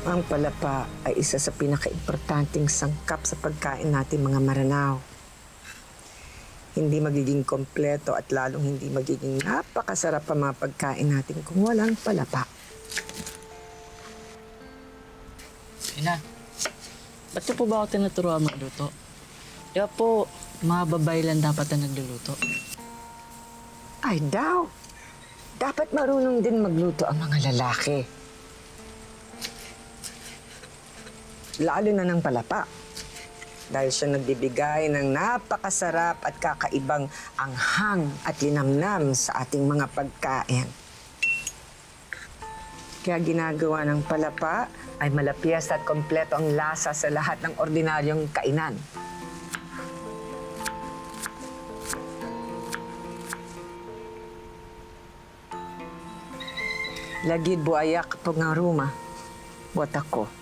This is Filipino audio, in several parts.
Ang palapa ay isa sa pinakaimportanteng sangkap sa pagkain natin mga Maranao. Hindi magiging kompleto at lalong hindi magiging napakasarap ang mga pagkain natin kung walang palapa. Ina, ba't niyo po ba ako tinuturuan magluto? Di ba po, mga babae lang dapat na nagluluto? Ay daw, dapat marunong din magluto ang mga lalaki. Lalo na ng palapa. Dahil siya nagbibigay ng napakasarap at kakaibang anghang at linamnam sa ating mga pagkain. Kaya ginagawa ng palapa ay malapyas at kompleto ang lasa sa lahat ng ordinaryong kainan. Lagid buayak pangaruma, buat ako.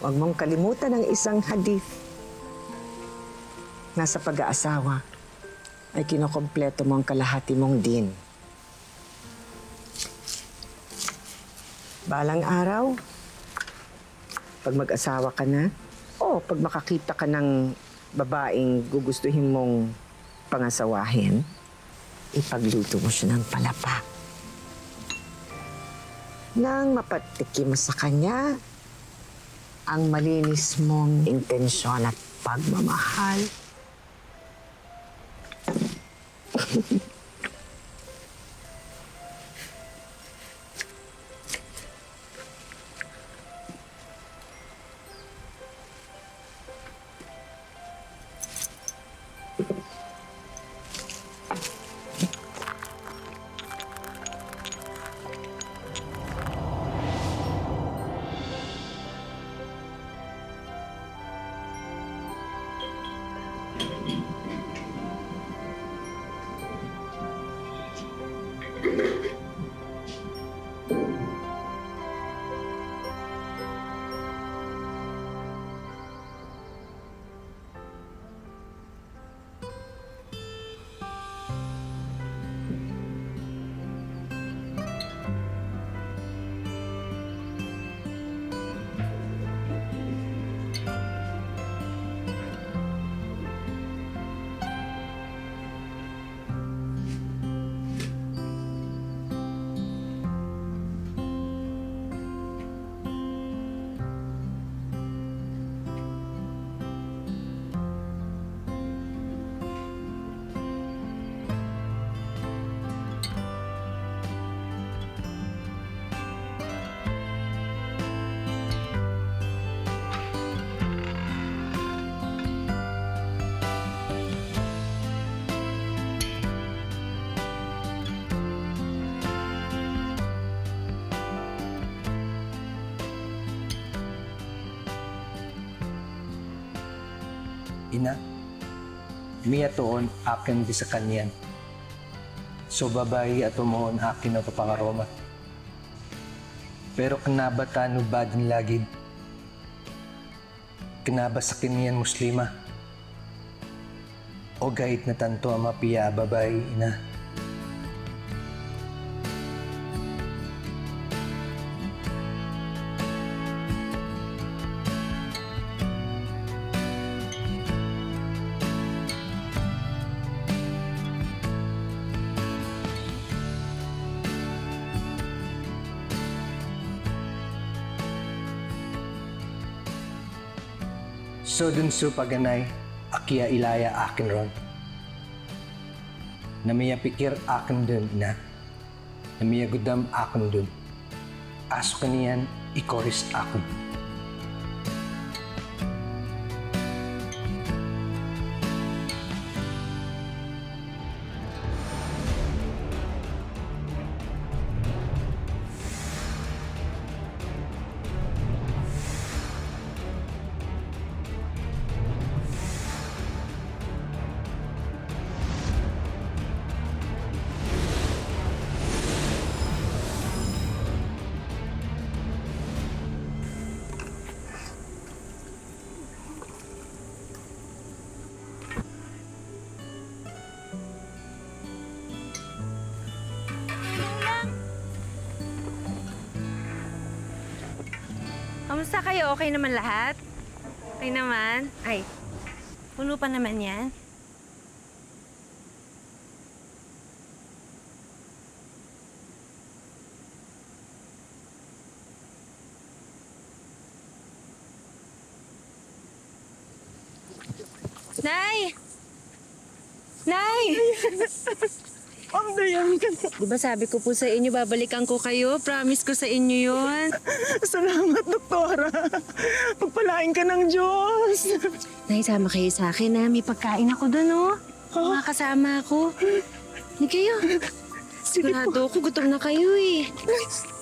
Huwag mong kalimutan ang isang hadith. Nasa pag-aasawa ay kinokompleto mo ang kalahati mong din. Balang araw, pag mag-asawa ka na, o pag makakita ka ng babaeng gugustuhin mong pangasawahin, ipagluto mo siya ng palapa. Nang mapatikim mo sa kanya ang malinis mong intensyon at pagmamahal. Ina, miya toon akin di sa kanyan. So babayi at umuon akin na kapangaroma. Pero kanaba tano ba din lagid? Kanaba sa kanyan muslima? O gait na tanto ang mapiya babayi, ina? So dun su paganay, akiya ilaya akin ron. Namiya pikir akin dun, ina. Namiya gudam akin dun. Aso kaniyan, ikoris akin. Kumusta kayo? Okay naman lahat? Okay naman? Ay, puno pa naman yan. Nay! Nay! Ang dayan ka na. Di ba sabi ko po sa inyo, babalikan ko kayo? Promise ko sa inyo yun. Salamat, doktora. Pagpalain ka ng Diyos. Nay, sama kayo sa akin na may pagkain ako doon, oh. Mga kasama ako. Hindi kayo. Sigurado ako, gutom na kayo eh.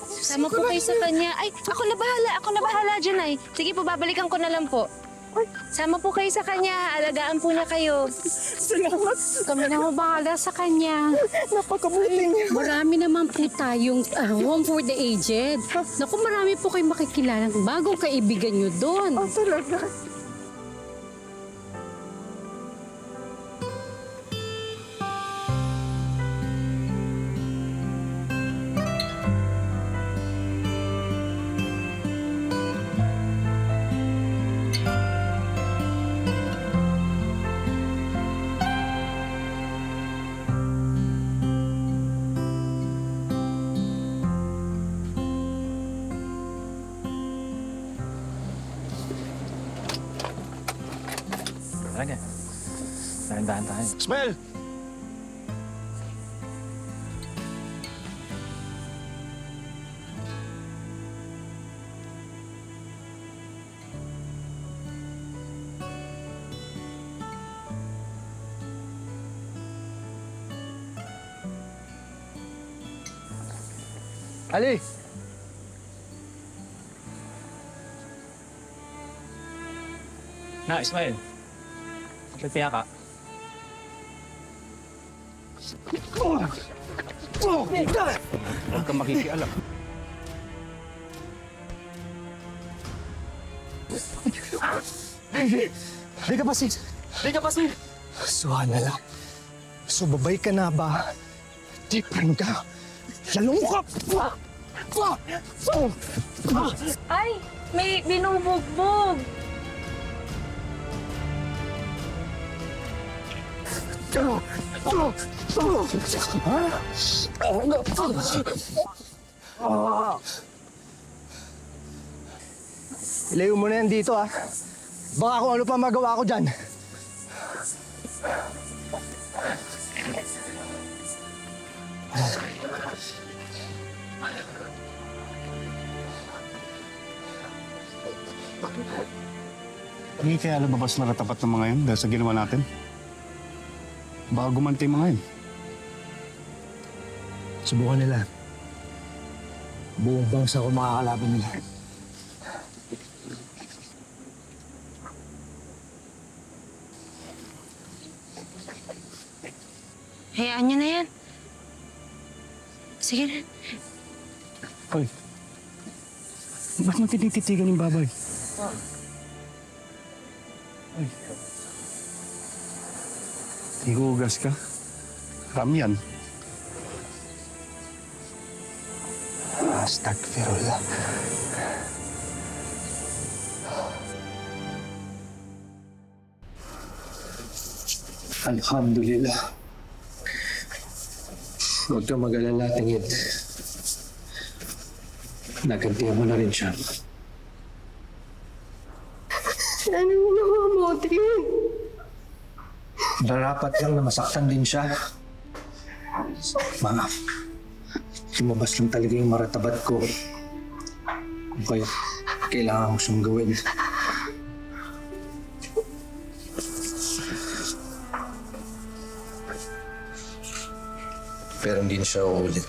Sama po kayo sa kanya. Ay, ako na bahala. Ako na bahala dyan, ay. Sige po, babalikan ko na lang po. Sama po kayo sa kanya. Alagaan po niya kayo. Salamat. Kami na ho bahala sa kanya. Napakabuti niya. Marami naman po tayong home for the aged. Naku, marami po kayong makikilala ng bagong kaibigan nyo doon. Oh, talaga. Talaga. Dahan-dahan tayo. Ismael! Ali! Na, Ismael. Kapit kaya ka. Huwag kang makikialam. Di ka pasin! Di ka pasin! Suha na lang. Sumabay ka na ba? Different ka. Lalong ka! Ay, may binubugbog. Ilayo mo na yan dito, ah. Baka kung ano pa magawa ko dyan. Hindi kaya lumabas na katapat ng mga yun dahil sa ginawa natin. Baka gumanti yung mga yun. Subukan nila. Buong bangsa ko makakalaban nila. Hayaan niyo na yan. Sige na. Hoy, ba't mo tinititigan yung babay? Ay. Higugas ka? Ramyan. Astagfirullah. Alhamdulillah. Huwag kang mag-alala, tingin. Nagantihan mo na rin siya. Ano ginawa mo, Trin? Narapat lang na masaktan din siya. Ma, lumabas lang talaga yung maratabat ko. Kung kaya, kailangan ko siyang gawin. Pero hindi na siya uulit.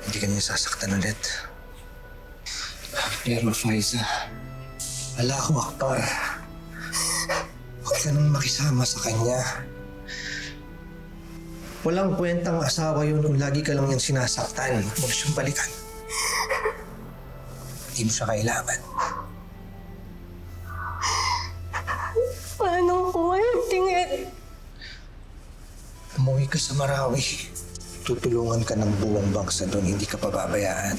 Hindi ka niya sasaktan ulit. Pero Faiza, Allahu Akbar. Huwag ka nang makisama sa kanya. Walang kwentang asawa yun kung lagi ka lang yan sinasaktan. Huwag siyang balikan. Hindi mo siya kailangan. Paano ko ngayon, tingin? Umuwi ka sa Marawi. Tutulungan ka ng buong bangsa doon. Hindi ka pababayaan.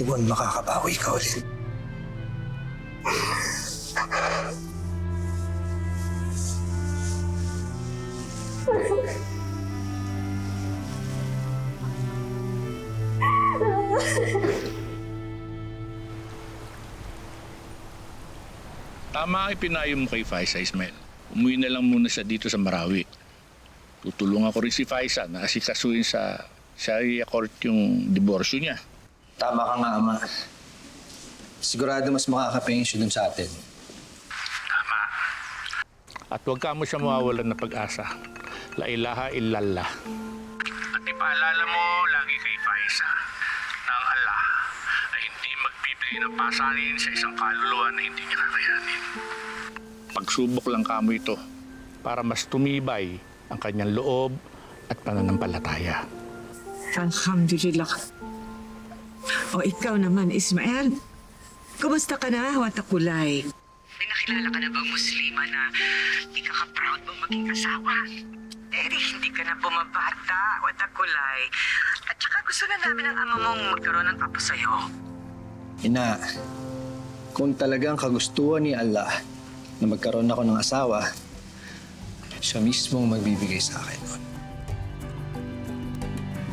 Tugon makakabawi ka ulit. Tama ang ipinayo mo kay Faisa, Ismael. Umuwi na lang muna siya dito sa Marawi. Tutulungan ko rin si Faisa na asikasuhin sa Sharia court yung diborsyo niya. Tama ka nga, Ama. Sigurado mas makakapingin siya dun sa atin. At huwag ka mo siya mawawalan ng pag-asa. La ilaha illallah. At ipaalala mo lagi kay Faisa na ang Allah ay hindi magbibigay ng pasanin sa isang kaluluwa na hindi niya kakayanin. Pagsubok lang kamo ito para mas tumibay ang kanyang loob at pananampalataya. Alhamdulillah. O ikaw naman, Ismael. Kumusta ka na, Watakulay? May nakilala ka na bang Muslima na ikaka-proud mong maging asawa? Hindi ka na bumabata, Watakulay. At saka gusto na namin ang ama mong magkaroon ng apo sa'yo. Ina, kung talagang kagustuhan ni Allah na magkaroon ako ng asawa, siya mismo ang magbibigay sa akin nun.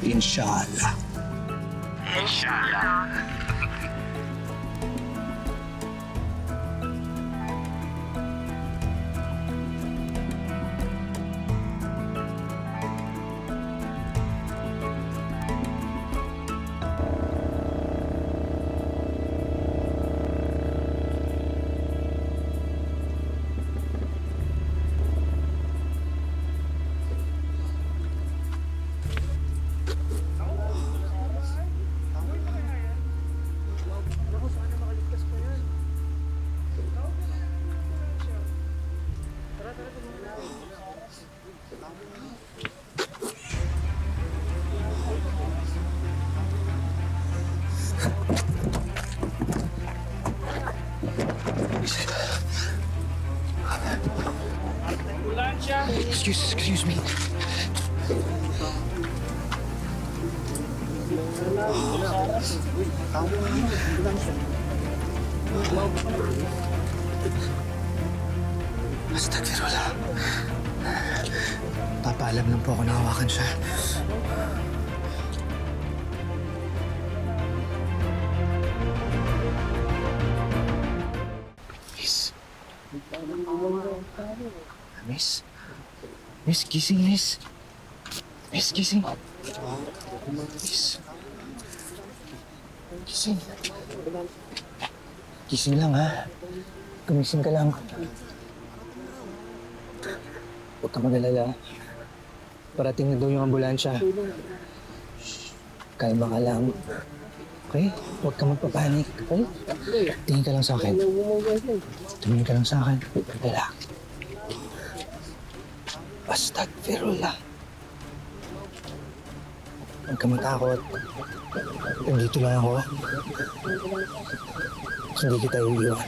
Inshallah. Inshallah. Excuse me. Astagfirullah. Papaalam lang po ako na hawakan siya. Miss? Miss, gising, Miss. Miss, gising. Miss. Gising. Gising lang, ha? Gumising ka lang. Huwag ka mag-alala. Parating na daw yung ambulansya. Kalma ka lang. Okay? Huwag ka magpapanik. Okay? Tingin ka lang sa akin. Tingin ka lang sa akin. Relax. Astagfirullah. Huwag ka matakot. Nandito lang ako. Hindi kita iiwan.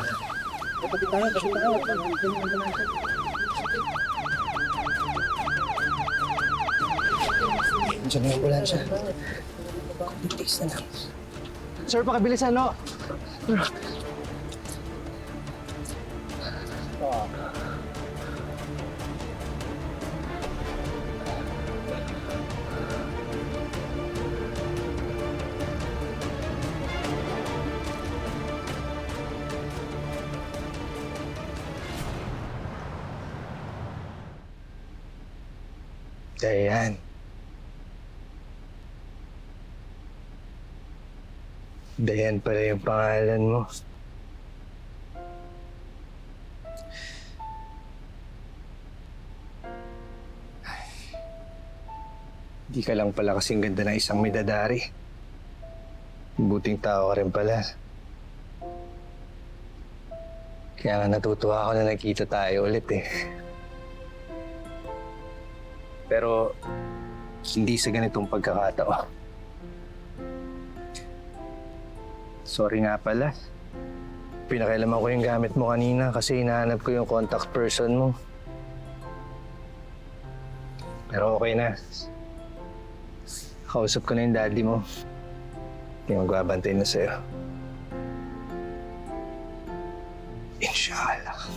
Diyan na yung ambulansya. Kunting na lang. Sir, pakibilisan, no? Dayan. Dayan pala yung pangalan mo. Di ka lang pala kasing ganda ng isang midadari. Buting tao ka rin pala. Kaya nga natutuwa ako na nakita tayo ulit eh. Pero hindi sa ganitong pagkakataon. Sorry nga pala. Pinakailaman ko yung gamit mo kanina kasi hinahanap ko yung contact person mo. Pero okay na. Kausap ko na yung daddy mo. Hindi magbabantay na sa'yo. Inshallah.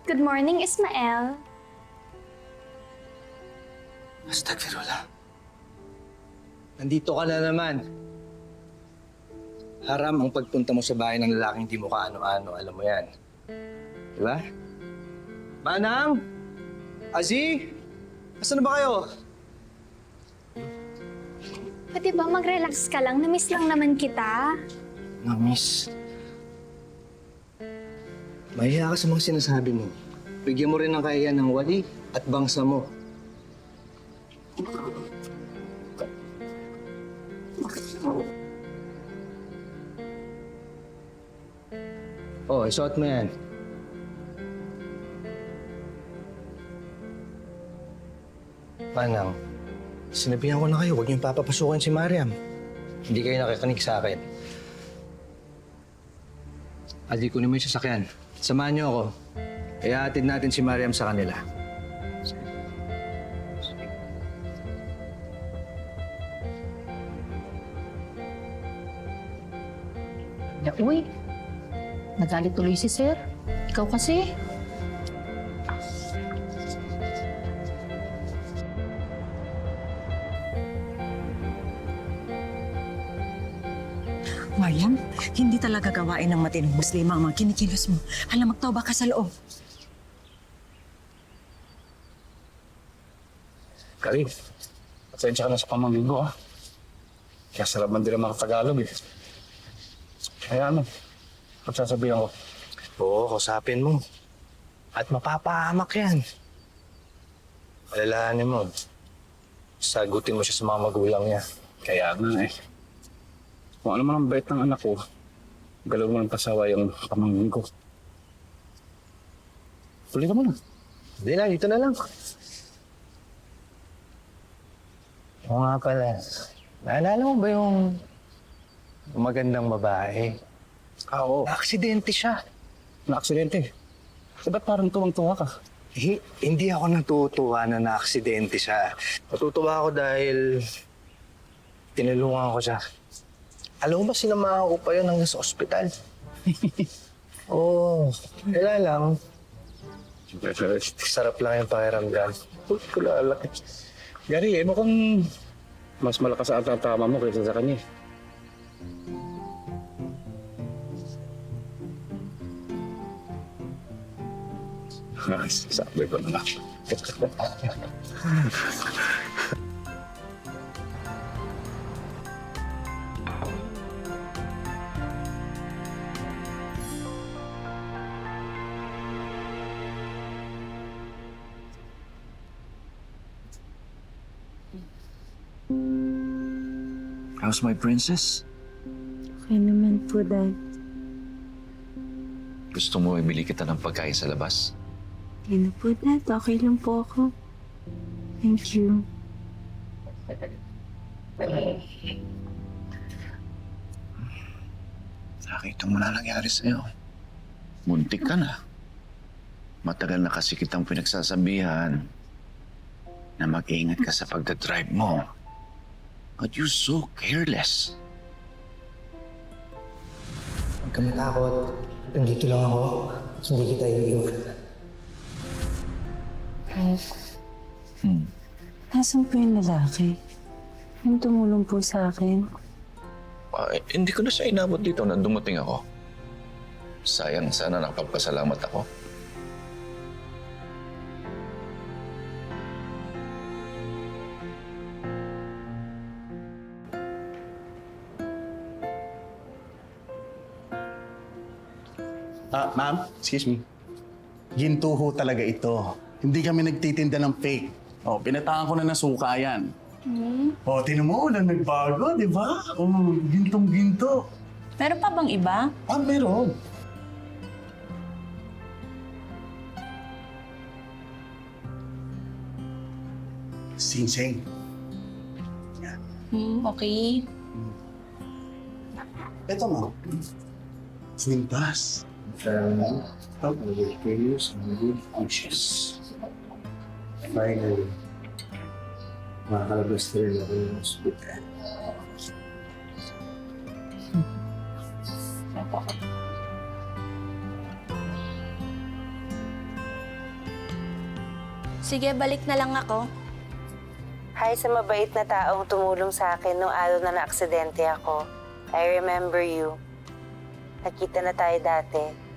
Good morning, Ismael. Astagfirullah. Nandito ka na naman. Haram ang pagpunta mo sa bahay ng lalaking hindi mo kaano-ano. Alam mo yan. Di ba? Manang! Azi! Asan na ba kayo? Pwede ba mag-relax ka lang? Namiss lang naman kita. Namiss. Mahiya ka sa mga sinasabi mo. Bigyan mo rin ng kaya ng wali at bangsa mo. Oh, isuot mo yan. Manang, sinabihan ko na kayo, huwag niyong papapasukin si Mariam. Hindi kayo nakikinig sa akin. Adi ko naman yung sasakyan. Samahan niyo ako. Ihahatid natin si Mariam sa kanila. Uy, nagalit tuloy si Sir. Ikaw kasi. Mariam, hindi talaga gawain ng matinong Muslima ang mga kinikilos mo. Alam, magtawba ka sa loob. Karin, pasensya ka na sa pamanggigo ah. Kaya sarap man din ang mga Tagalog eh. Kaya ano, pagsasabihan ko. Oo, kusapin mo. At mapapahamak yan. Alalahanin mo. Sagutin mo siya sa mga magulang niya. Kaya nga eh. Kung ano man ang bait ng anak ko, galaw mo ng pasawa yung pamangkin ko. Tuloy ka muna. Hindi na, dito na lang. Oo nga pala. Naalala mo ba yung magandang babae? Oo. Aksidente siya. Na-aksidente. Ba't parang tuwang-tuwa ka? Hindi ako natutuwa na na-aksidente siya. Natutuwa ako dahil tinulungan ko siya. Alam mo ba, sinamahan ko pa yun hanggang sa ospital. Oo. Kaya lang, sarap lang yung pakiramdam. Kulala. Gary, mukhang mas malakas ang tama mo kaysa sa kanya. Sabi ko na nga. How's my princess? Okay naman po, Dad. Gusto mo ibili kita ng pagkain sa labas? Hindi na po, Dad. Okay lang po ako. Thank you. Nakita mo na nangyari sa'yo. Muntik ka na. Matagal na kasi kitang pinagsasabihan na mag-ingat ka sa pagdadrive mo. But you're so careless. Huwag ka matakot. Nandito lang ako. Hindi kita iiwan. Nasaan po yung lalaki? Yung tumulong po sa akin. Hindi ko na siya inabot dito na dumating ako. Sayang, sana nakapagpasalamat ako. Ma'am, excuse me. Ginto ho talaga ito. Hindi kami nagtitinda ng fake. Pinataan ko na ng suka yan. Tinan mo, ulan nagbago, di ba? Gintong-ginto. Meron pa bang iba? Meron. Sing-sing. Okay. Ito mo. Quintas. Good prayers and good wishes. Finally, makakalabas na rin ako ng hospital. Sige, balik na lang ako. Hi sa mabait na taong tumulong sa akin nung araw na naaksidente ako. I remember you. Nakita na tayo dati.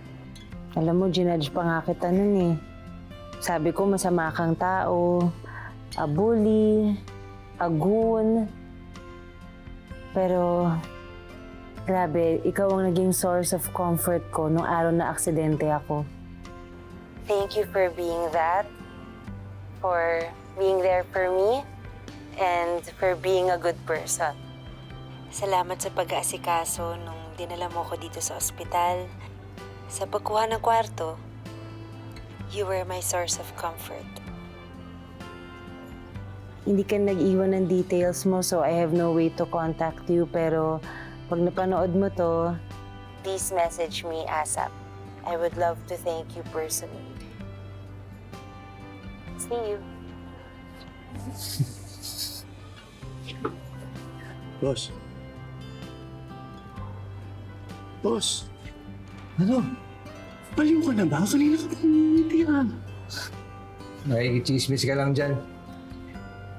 Alam mo, ginudge pa nga kita nun eh. Sabi ko, masama kang tao, a bully, a goon. Pero, grabe, ikaw ang naging source of comfort ko nung araw na aksidente ako. Thank you for being that, for being there for me, and for being a good person. Salamat sa pag-aasikaso nung dinala mo ko dito sa ospital. Sa pagkuha ng kwarto, you were my source of comfort. Hindi ka nag-iwan ng details mo, so I have no way to contact you. Pero pag napanood mo to, please message me ASAP. I would love to thank you personally. See you. Boss. Boss. Ano? Baliw ka na ba? Kanina ka pumimitihan. Nakikichismis ka lang dyan.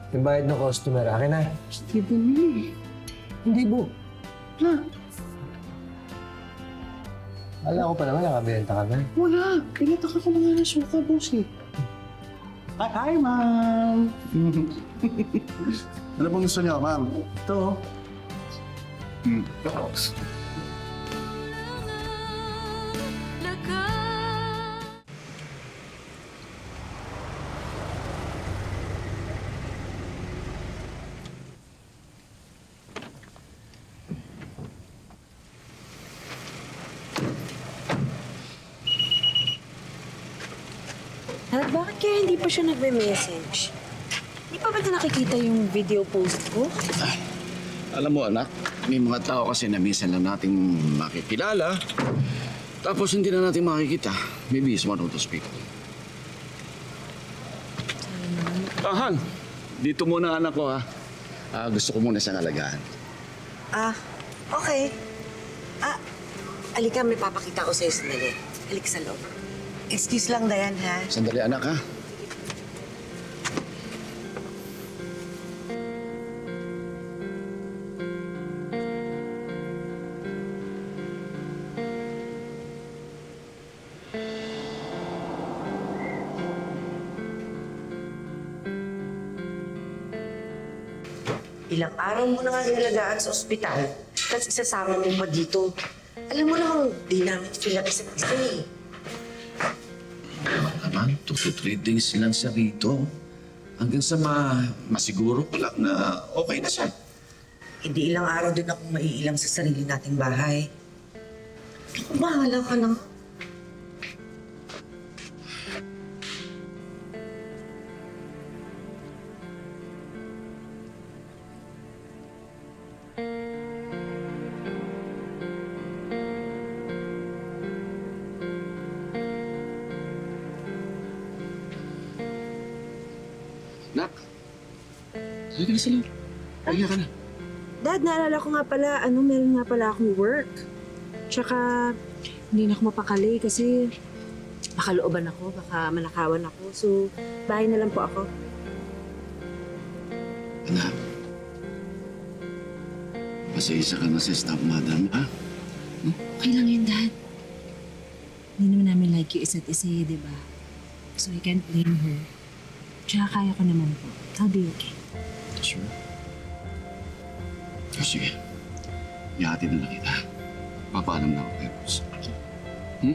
Yung bayad ng customer, akin na. Hindi bumili. Hindi po. Wala. Alam ko pa naman, nakabenta ka na. Wala. Pinataka ko na nga ng suka, boss eh. Hi, ma'am. Ano bang gusto niyo, ma'am? Ito. At bakit kaya hindi pa siya nagme-message? Hindi pa ba na nakikita yung video post ko? Alam mo anak, may mga tao kasi na minsan lang nating makikilala. Tapos hindi na natin makikita. Maybe it's one of those people. Han, dito muna anak ko ha. Gusto ko muna siyang alagaan. Okay. Alika, may papakita ko sa'yo sandali. Halik sa loob. Excuse lang, Dayan, ha? Sandali anak ha. Ilang araw mo na nga nilagaan sa ospital, tapos isasama mo pa dito. Alam mo namang di namin sila isa't isa eh. Naman, 2 to 3 days lang siya rito. Hanggang sa masiguro ko lang na okay na siya. Hindi ilang araw din akong maiilang sa sarili nating bahay. Bahala ka lang. Nak, halika na sa loob. Halika ka na. Dad, naalala ko nga pala, meron nga pala akong work. Tsaka, hindi na ako mapakali kasi baka looban ako, baka manakawan ako. So, bahay na lang po ako. Anak, pasensya ka na sa stepmother mo, ha? Okay lang yun, Dad. Hindi naman namin like yung isa't isa, di ba? So I can't blame her. Tsaka kaya ko naman po. I'll be okay. Sure. O sige, ihatid na lang kita. Papaalam na ako kay Rose. Hmm?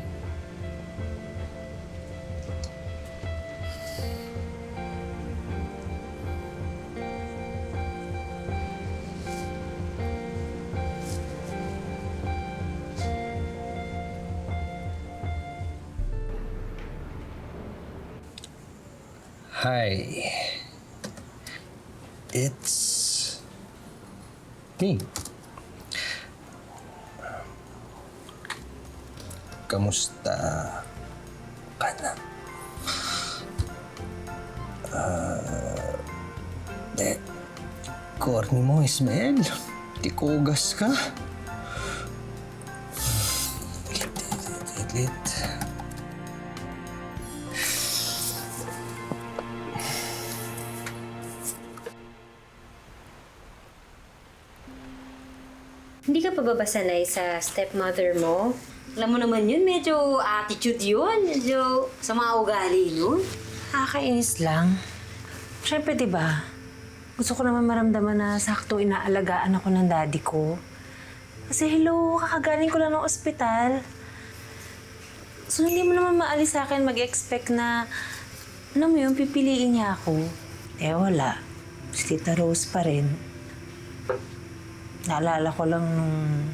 Hi. It's me. Kamusta ka na? Corny mo, Ismael. Tikugas ka. Lit. Hindi ka pa ba sanay sa stepmother mo? Alam mo naman yun, medyo attitude yun. Medyo sa mga ugali yun. Nakakainis lang. Siyempre, di ba? Gusto ko naman maramdaman na sakto inaalagaan ako ng daddy ko. Kasi hello, kakagaling ko lang ng ospital. So, hindi mo naman maalis sa akin mag-expect na, alam mo yun, pipiliin niya ako. Eh, wala. Si Tita Rose pa rin. Naalala ko lang nung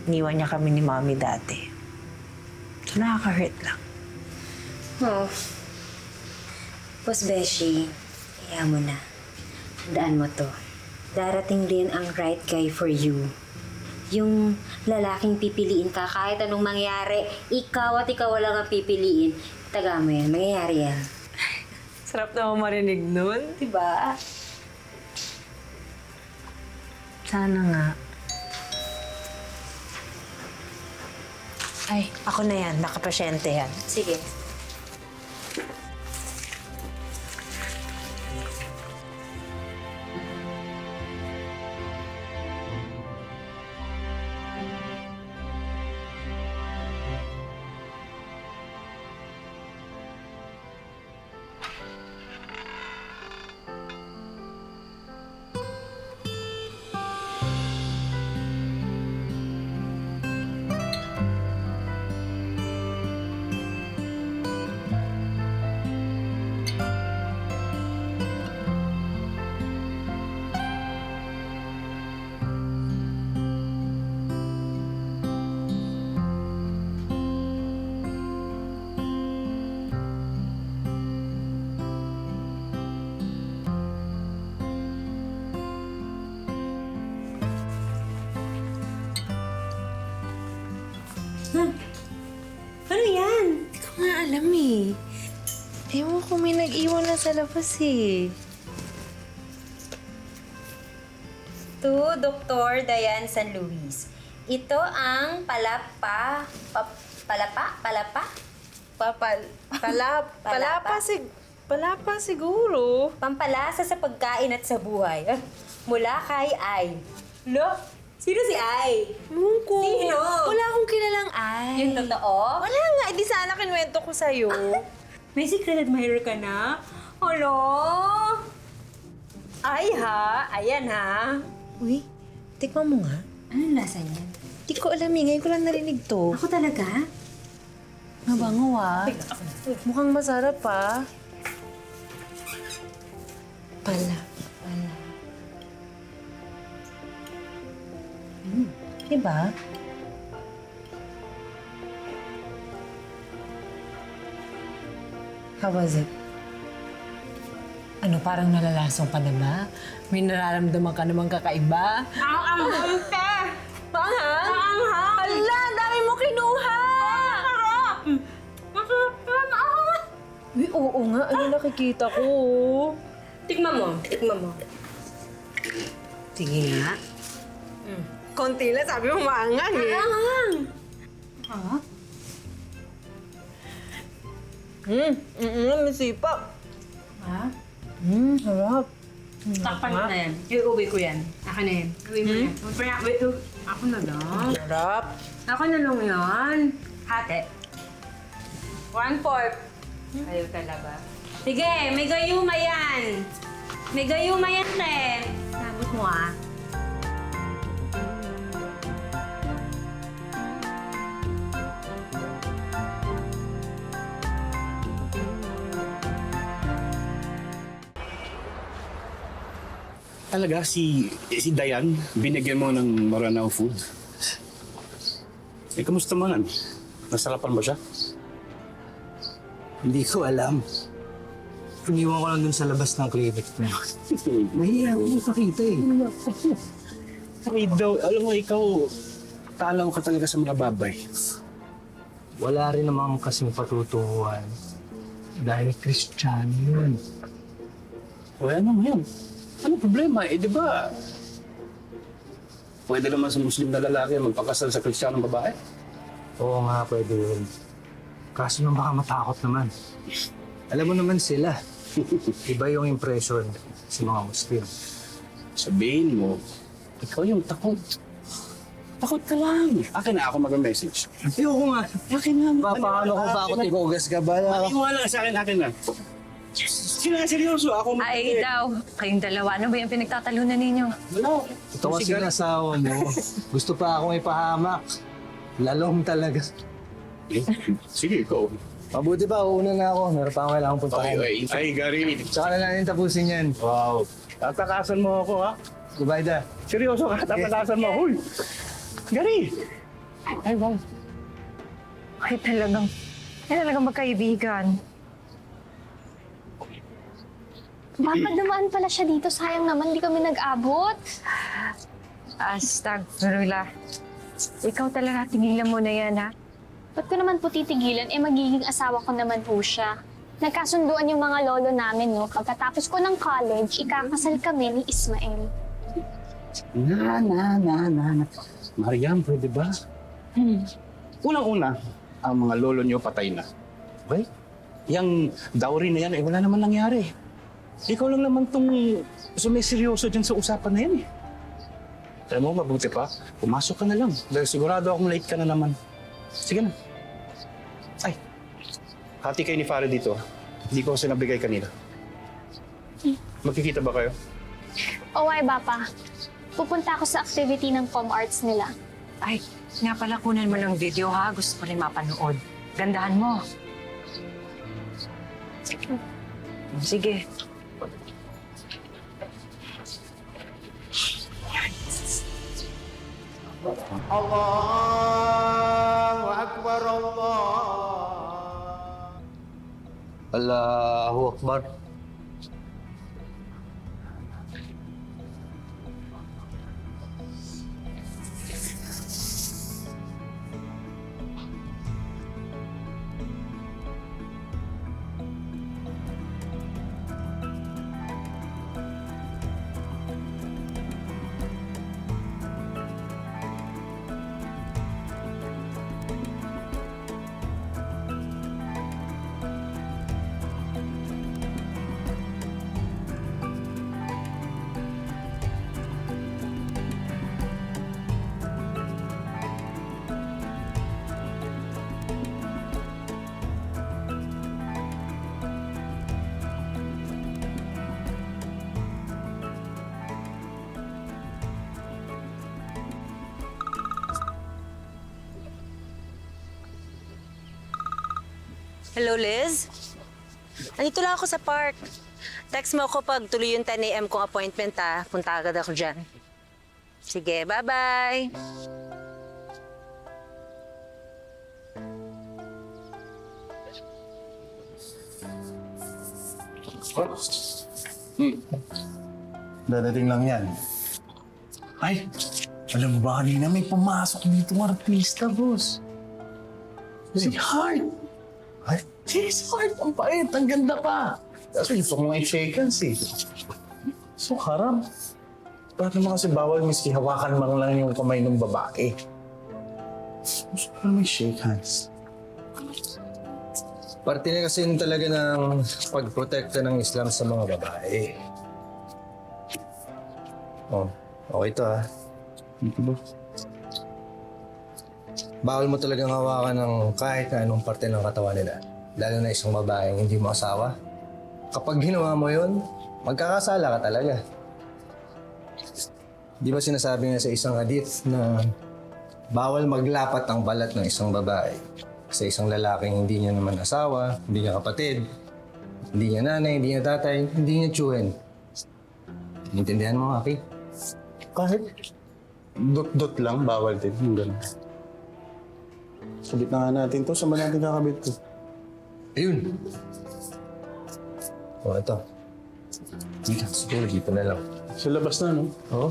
iniwan niya kami ni Mami dati. So, nakaka-hurt lang. Oh. Boss Beshi, kaya mo na. Tandaan mo to. Darating din ang right guy for you. Yung lalaking pipiliin ka kahit anong mangyari, ikaw at ikaw lang ang pipiliin. Taga mo yan, mangyayari yan. Sarap na ako marinig nun. Diba? Sana nga. Ay, ako na yan. Nakapasyente yan. Sige. Ano yan? Hindi ko nga alam eh. Ewan ko may nag-iwan na sa labas eh. To Dr. Diane San Luis. Ito ang palapa siguro. Pampalasa sa pagkain at sa buhay. Mula kay Ay. Lo, sino si Ay? Mungko. Sino? Wala akong kilalang ay. Yung totoo? Wala nga. Di sana kinuwento ko sa'yo. May secret admirer ka na? Hello? Ay ha? Ayan ha? Uy, tikman mo nga. Anong lasa niyan? Di ko alam eh. Ngayon ko lang narinig to. Ako talaga? Mabango ah. Mukhang masarap ah. Pala. Diba? How was it? Ano, parang nalalasong ka na ba? May nararamdaman ka namang kakaiba? Ang anghang te! Maanghang? Ang anghang! Ala, ang dami mo kinuha! Masarap! Masarap na maanghang! Uy, oo nga. Ano nakikita ko? Tikman mo. Tikman mo. Sige nga. Konti lang, sabi mo maanghang eh. Anghang! May sipa. Ha? Sarap. Takpan mo na yan. Iuwi ko yan. Ako na yan. Uwi mo yan. Ako na lang. Sarap. Ako na lang yan. Hati. 1/4. Ayaw talaga. Sige, may gayuma yan. May gayuma yan, te. Sabot mo ah. Talaga, si Dayan, binigyan mo ng Maranao food. Eh, kamusta man? Nasarapan ba siya? Hindi ko alam. Iniwan ko lang dun sa labas ng clinic na. Nahiya ako makakita eh. Ay, daw, alam mo, ikaw, talaw ka talaga sa mga babay. Wala rin naman kasing patutunguhan. Dahil Kristiyano yun. O ano mo yan? Ano problema? Eh, di ba? Pwede naman sa Muslim na lalaki magpakasal sa Kristiyanong babae? Oo nga, pwede yun. Kaso nang baka matakot naman. Alam mo naman sila. Iba yung impression sa mga Muslim. Sabihin mo, ikaw yung takot. Takot ka lang. Akin na ako mag-message. Ayoko nga. Akin na. Paano kung bakit ikugas ka ba? Maniwala sa akin na. Seryoso, ako Ay daw, kayong dalawa, ano ba yung pinagtatalunan ninyo? Wala. Ito kasi nasawa mo. Gusto pa akong ipahamak. Lalong talaga. Eh, sige, ikaw. Mabuti pa, uuna na ako. Meron pa akong kailangan puntahan. Ay, Gary. Tsaka na natin tapusin yan. Wow. Tatakasan mo ako, ha? Goodbye, da. Seryoso ka, tatakasan mo. Huy! Gary! Ay, wow. Ay talagang magkaibigan. Papa, dumaan pala siya dito. Sayang naman, di kami nag-abot. Astagfirullah. Ikaw talaga, tigilan mo na yan, ha? Ba't ko naman po titigilan? Eh, magiging asawa ko naman po siya. Nagkasunduan yung mga lolo namin, no? Pagkatapos ko ng college, ikakasal kami ni Ismael. Na. Mariam, pwede ba? Unang-una, ang mga lolo niyo patay na. Okay? Yang dowry na yan, wala naman nangyari. Ikaw lang naman itong sumiseryoso dyan sa usapan na yan eh. Alam mo, mabuti pa, pumasok ka na lang. Dahil sigurado akong late ka na naman. Sige na. Ay, hati kayo ni Farah dito. Hindi ko kasi nabigay kanina. Magkikita ba kayo? Why, Papa? Pupunta ako sa activity ng Com Arts nila. Ay, nga pala kunan mo ng video, ha? Gusto ko rin mapanood. Gandahan mo. Sige. Allahu Akbar, Allahu Akbar. Hello, Liz? Andito lang ako sa park. Text mo ako pag tuloy yung 10 a.m. kong appointment, ha? Punta agad ako dyan. Sige, bye-bye. Dadating lang yan. Ay, alam mo ba kanina may pumasok dito ng artista, boss. Si Hart. Ay, si Hart, ang pait, ang ganda pa. Kaso gusto ko nga i-shake hands eh. So, harap. Bakit naman kasi bawal miski hawakan man lang yung kamay ng babae? Gusto ko naman i-shake hands. Parte na kasi yun talaga ng pagprotekta ng Islam sa mga babae. Oh, okay to ha. Dito ba? Bawal mo talagang hawakan ng kahit na anong parte ng katawan nila. Lalo na isang babaeng hindi mo asawa. Kapag ginawa mo yun, magkakasala ka talaga. Di ba sinasabi nga sa isang hadith na bawal maglapat ang balat ng isang babae sa isang lalaking hindi niya naman asawa, hindi niya kapatid, hindi niya nanay, hindi niya tatay, hindi niya tsuhin. Intindihan mo, Aki? Kahit dot-dot lang, bawal din. Yung gano'n. Sabit na nga natin to. Saan ba natin kakabit to? Ayun! O, ito. Siguro dito na lang. Sa labas na, no? Oo.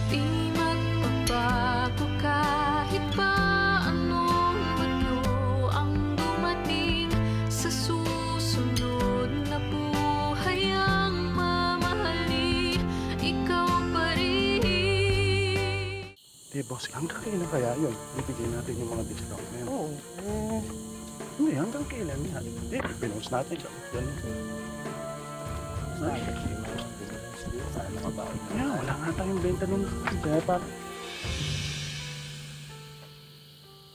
Di magbabago kahit pa anong bagyo ang dumating sa susunod na buhay ang mamahalin, ikaw pa rin. Boss, hanggang kailan kaya yun? Bibigyan natin yung mga discount na yun. Oo. Hindi, hanggang kailan yan? Hindi, pinost natin. Ganun. Yeah, wala nga tayong benta nung kaya pa.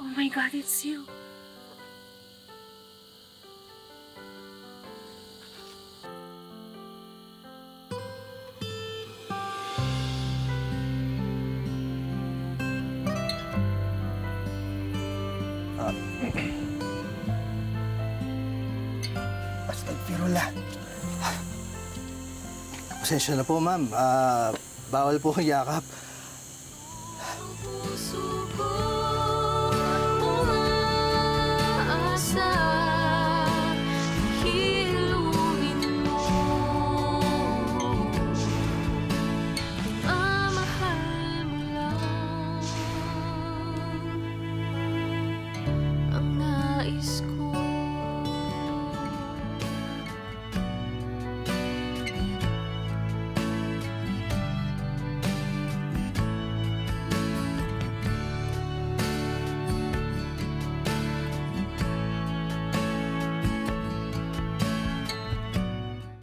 Oh my God, it's you. Astagfirullah. Pasensya na po, ma'am. Bawal po ang yakap.